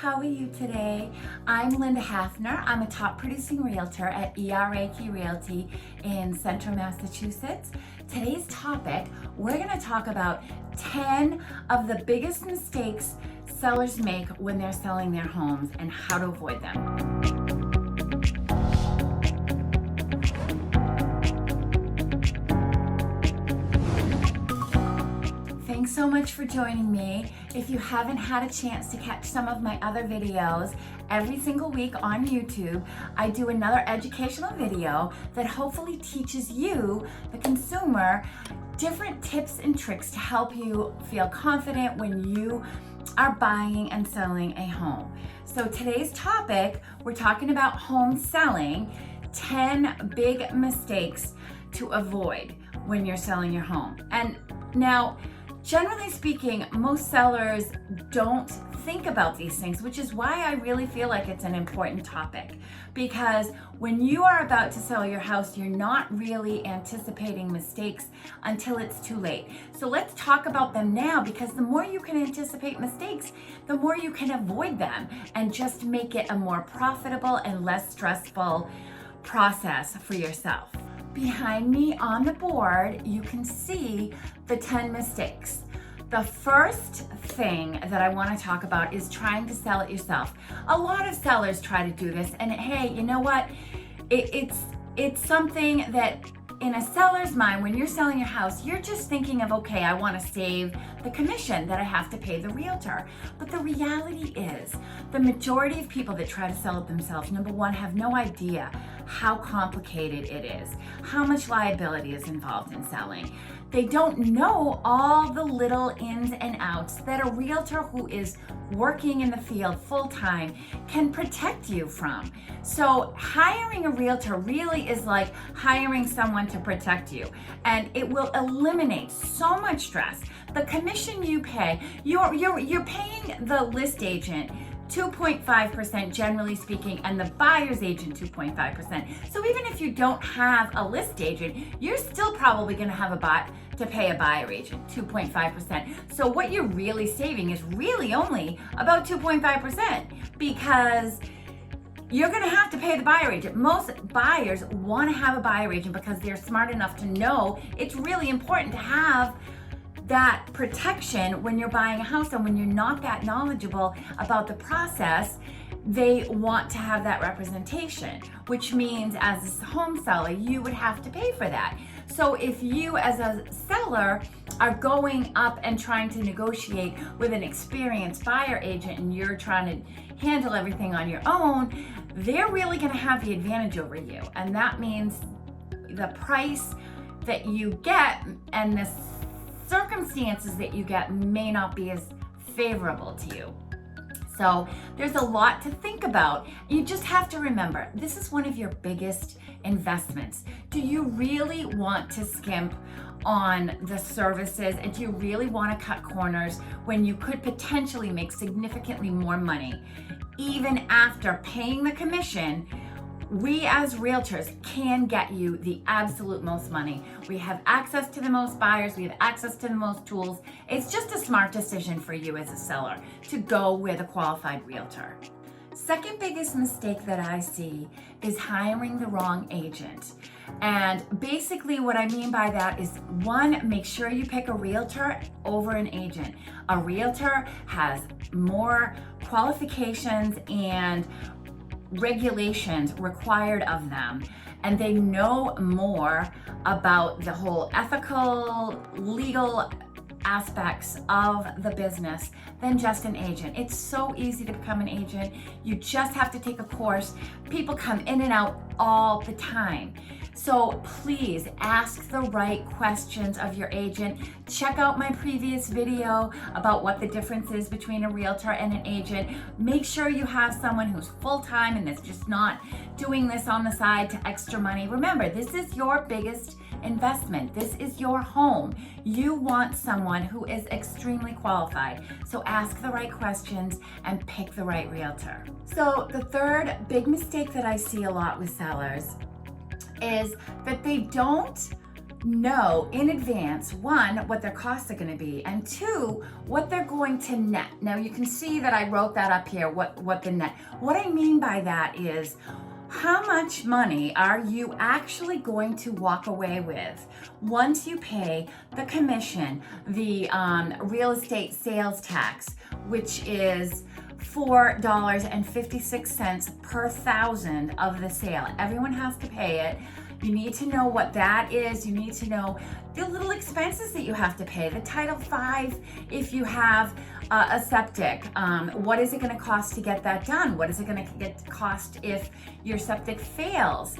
how are you today? I'm Lynda Hafner. I'm a top producing realtor at ERA Key Realty in Central Massachusetts. Today's topic, we're going to talk about 10 of the biggest mistakes sellers make when they're selling their homes and how to avoid them. Thanks so much for joining me. If you haven't had a chance to catch some of my other videos, every single week on YouTube, I do another educational video that hopefully teaches you, the consumer, different tips and tricks to help you feel confident when you are buying and selling a home. So today's topic, we're talking about home selling, 10 big mistakes to avoid when you're selling your home. And now, generally speaking, most sellers don't think about these things, which is why I really feel like it's an important topic. Because when you are about to sell your house, you're not really anticipating mistakes until it's too late. So let's talk about them now, because the more you can anticipate mistakes, the more you can avoid them and just make it a more profitable and less stressful process for yourself. Behind me on the board, you can see the 10 mistakes. The first thing that I want to talk about is trying to sell it yourself. A lot of sellers try to do this, and hey, you know what? It's something that in a seller's mind, when you're selling your house, you're just thinking of, okay, I want to save the commission that I have to pay the realtor. But the reality is, the majority of people that try to sell it themselves, number one, have no idea how complicated it is, how much liability is involved in selling. They don't know all the little ins and outs that a realtor who is working in the field full-time can protect you from. So hiring a realtor really is like hiring someone to protect you, and it will eliminate so much stress. The commission you pay, you're paying the list agent 2.5% generally speaking, and the buyer's agent 2.5%. So even if you don't have a list agent, you're still probably going to have to pay a buyer agent 2.5%. So what you're really saving is really only about 2.5%, because you're going to have to pay the buyer agent. Most buyers want to have a buyer agent because they're smart enough to know it's really important to have that protection when you're buying a house. And when you're not that knowledgeable about the process, they want to have that representation, which means as a home seller, you would have to pay for that. So if you as a seller are going up and trying to negotiate with an experienced buyer agent and you're trying to handle everything on your own, they're really going to have the advantage over you. And that means the price that you get and the circumstances that you get may not be as favorable to you. So there's a lot to think about. You just have to remember, this is one of your biggest investments. Do you really want to skimp on the services, and do you really want to cut corners when you could potentially make significantly more money even after paying the commission? We as realtors can get you the absolute most money. We have access to the most buyers, we have access to the most tools. It's just a smart decision for you as a seller to go with a qualified realtor. Second biggest mistake that I see is hiring the wrong agent. And basically what I mean by that is, one, make sure you pick a realtor over an agent. A realtor has more qualifications and regulations required of them, and they know more about the whole ethical, legal aspects of the business than just an agent. It's so easy to become an agent. You just have to take a course. People come in and out all the time. So please ask the right questions of your agent. Check out my previous video about what the difference is between a realtor and an agent. Make sure you have someone who's full-time and that's just not doing this on the side to extra money. Remember, this is your biggest investment. This is your home. You want someone who is extremely qualified. So ask the right questions and pick the right realtor. So the third big mistake that I see a lot with sellers is that they don't know in advance, one, what their costs are going to be, and two, what they're going to net. Now you can see that I wrote that up here, what the net. What I mean by that is, how much money are you actually going to walk away with once you pay the commission, the real estate sales tax, which is $4.56 per thousand of the sale. Everyone has to pay it. You need to know what that is. You need to know the little expenses that you have to pay. The Title V, if you have a septic, what is it going to cost to get that done? What is it going to cost if your septic fails?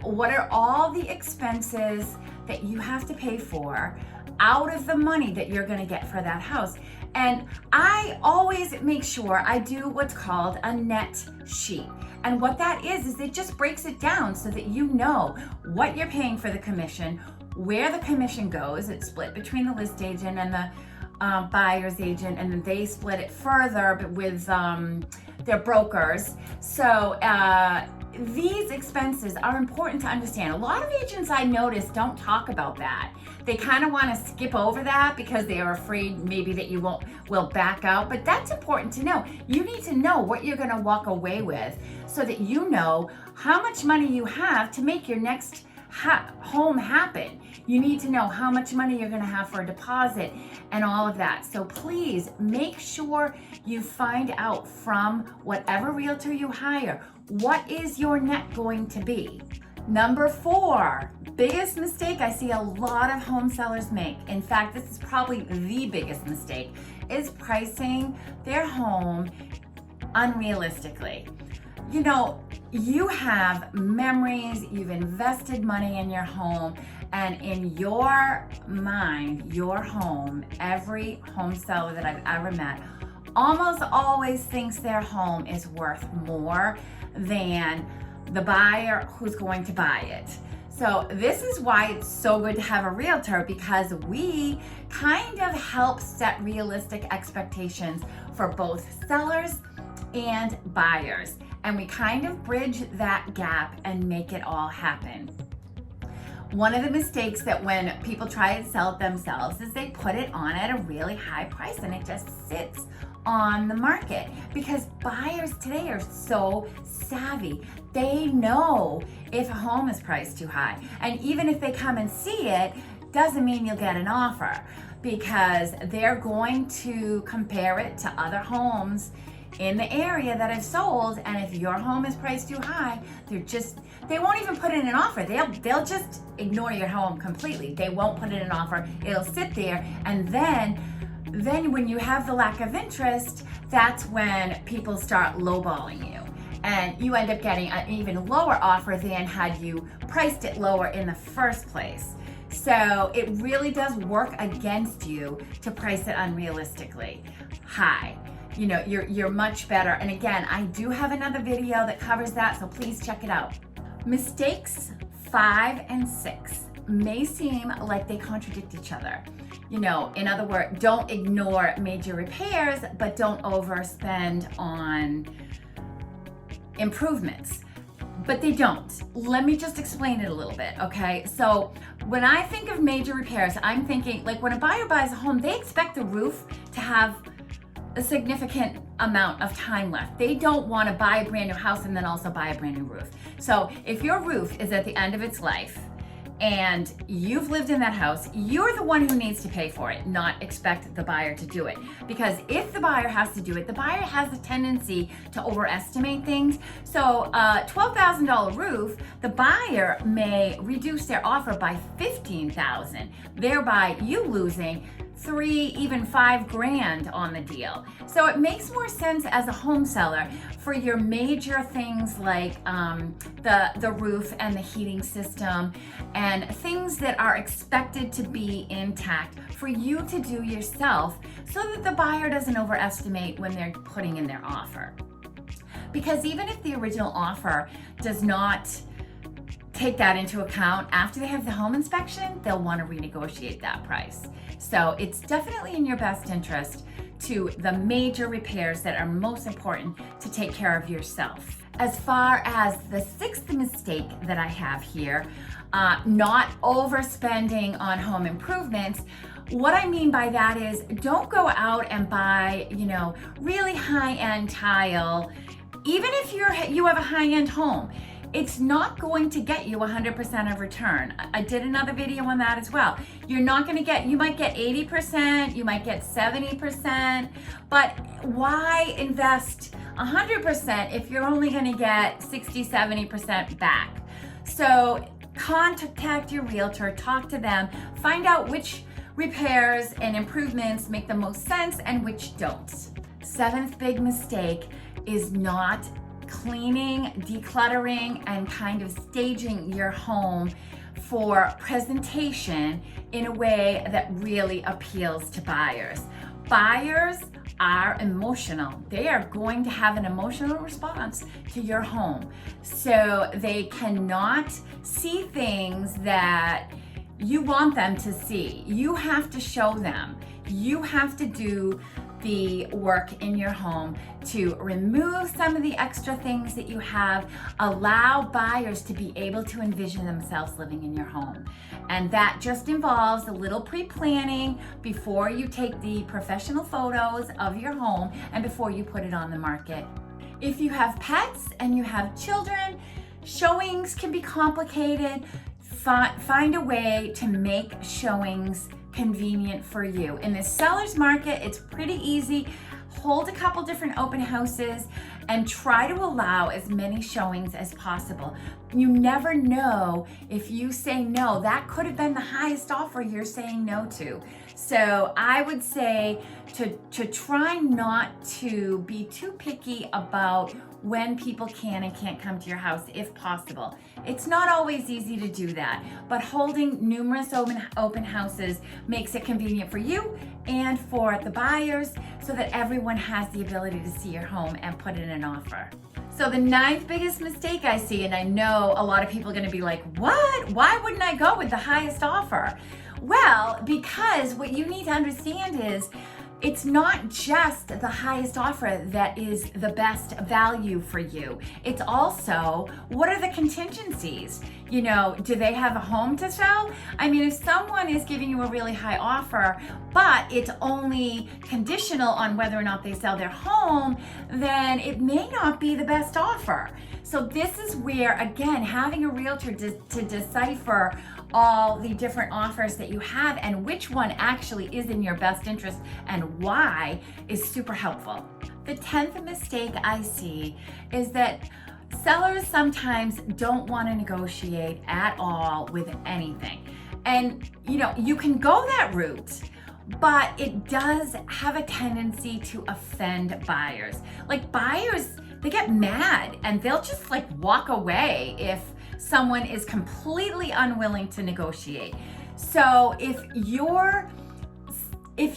What are all the expenses that you have to pay for out of the money that you're going to get for that house? And I always make sure I do what's called a net sheet. And what that is it just breaks it down so that you know what you're paying for the commission, where the commission goes. It's split between the list agent and the buyer's agent, and then they split it further with their brokers. So these expenses are important to understand. A lot of agents I notice don't talk about that. They kind of want to skip over that because they are afraid maybe that you will back out, but that's important to know. You need to know what you're going to walk away with so that you know how much money you have to make your next home happen. You need to know how much money you're going to have for a deposit and all of that. So please make sure you find out from whatever realtor you hire, what is your net going to be? Number 4, biggest mistake I see a lot of home sellers make. In fact, this is probably the biggest mistake, is pricing their home unrealistically. You know, you have memories, you've invested money in your home, and in your mind, your home, every home seller that I've ever met almost always thinks their home is worth more than the buyer who's going to buy it. So this is why it's so good to have a realtor, because we kind of help set realistic expectations for both sellers and buyers. And we kind of bridge that gap and make it all happen. One of the mistakes that when people try to sell it themselves is they put it on at a really high price and it just sits on the market, because buyers today are so savvy. They know if a home is priced too high. And even if they come and see it, doesn't mean you'll get an offer, because they're going to compare it to other homes in the area that have sold, and if your home is priced too high, they won't even put in an offer. They'll just ignore your home completely. They won't put in an offer. It'll sit there, and then when you have the lack of interest, that's when people start lowballing you, and you end up getting an even lower offer than had you priced it lower in the first place. So it really does work against you to price it unrealistically high. You know, you're much better. And again, I do have another video that covers that, so please check it out. Mistakes 5 and 6 may seem like they contradict each other. You know, in other words, don't ignore major repairs, but don't overspend on improvements. But they don't. Let me just explain it a little bit, okay? So when I think of major repairs, I'm thinking, like, when a buyer buys a home, they expect the roof to have a significant amount of time left. They don't want to buy a brand new house and then also buy a brand new roof. So if your roof is at the end of its life and you've lived in that house, you're the one who needs to pay for it, not expect the buyer to do it. Because if the buyer has to do it, the buyer has a tendency to overestimate things. So a $12,000 roof, the buyer may reduce their offer by $15,000, thereby you losing $3, even $5,000 on the deal. So it makes more sense as a home seller for your major things like the roof and the heating system and things that are expected to be intact for you to do yourself, so that the buyer doesn't overestimate when they're putting in their offer. Because even if the original offer does not take that into account, after they have the home inspection, they'll want to renegotiate that price. So it's definitely in your best interest to the major repairs that are most important to take care of yourself. As far as the sixth mistake that I have here, not overspending on home improvements. What I mean by that is don't go out and buy, really high-end tile. Even if you have a high-end home, it's not going to get you 100% of return. I did another video on that as well. You're not going to get, you might get 80%, you might get 70%, but why invest 100% if you're only going to get 60, 70% back? So contact your realtor, talk to them, find out which repairs and improvements make the most sense and which don't. Seventh big mistake is not cleaning, decluttering, and kind of staging your home for presentation in a way that really appeals to buyers. Buyers are emotional. They are going to have an emotional response to your home. So they cannot see things that you want them to see. You have to show them. You have to do the work in your home to remove some of the extra things that you have, allow buyers to be able to envision themselves living in your home. And that just involves a little pre-planning before you take the professional photos of your home and before you put it on the market. If you have pets and you have children, showings can be complicated. Find a way to make showings convenient for you. In the seller's market, it's pretty easy. Hold a couple different open houses and try to allow as many showings as possible. You never know, if you say no, that could have been the highest offer you're saying no to. So I would say to try not to be too picky about when people can and can't come to your house if possible. It's not always easy to do that, but holding numerous open houses makes it convenient for you and for the buyers so that everyone has the ability to see your home and put in an offer. So the ninth biggest mistake I see, and I know a lot of people are going to be like, what? Why wouldn't I go with the highest offer? Well, because what you need to understand is it's not just the highest offer that is the best value for you. It's also, what are the contingencies? Do they have a home to sell? I mean, if someone is giving you a really high offer, but it's only conditional on whether or not they sell their home, then it may not be the best offer. So this is where, again, having a realtor to decipher all the different offers that you have and which one actually is in your best interest and why is super helpful. The 10th mistake I see is that sellers sometimes don't want to negotiate at all with anything. And you can go that route, but it does have a tendency to offend buyers. Like buyers, they get mad and they'll just walk away if someone is completely unwilling to negotiate. So if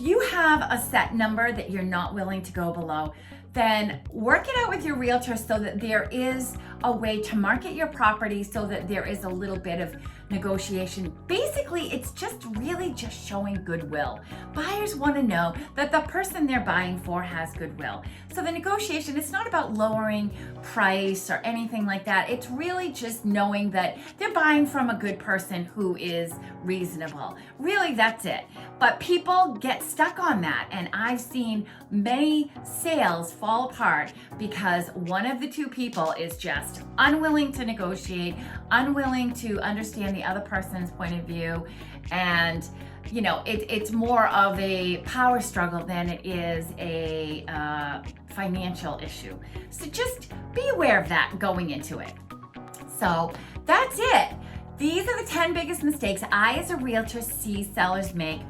you have a set number that you're not willing to go below, then work it out with your realtor so that there is a way to market your property so that there is a little bit of negotiation. Basically, it's just really just showing goodwill. Buyers want to know that the person they're buying for has goodwill. So the negotiation, it's not about lowering price or anything like that. It's really just knowing that they're buying from a good person who is reasonable. Really, that's it. But people get stuck on that, and I've seen many sales fall apart because one of the two people is just unwilling to negotiate, unwilling to understand the other person's point of view, and it's more of a power struggle than it is a financial issue. So just be aware of that going into it. So that's it. These are the 10 biggest mistakes I as a realtor see sellers make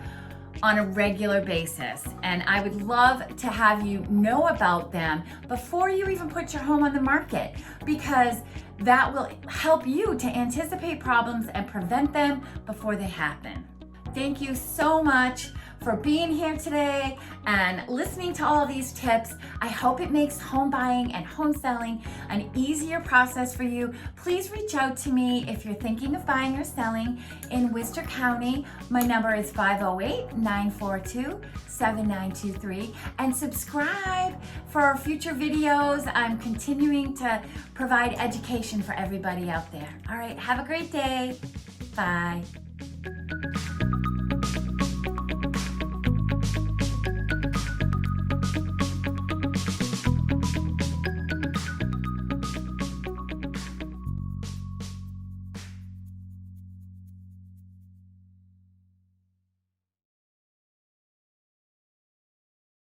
on a regular basis, and I would love to have you know about them before you even put your home on the market, because that will help you to anticipate problems and prevent them before they happen. Thank you so much for being here today and listening to all of these tips. I hope it makes home buying and home selling an easier process for you. Please reach out to me if you're thinking of buying or selling in Worcester County. My number is 508-942-7923, and subscribe for future videos. I'm continuing to provide education for everybody out there. All right, have a great day. Bye.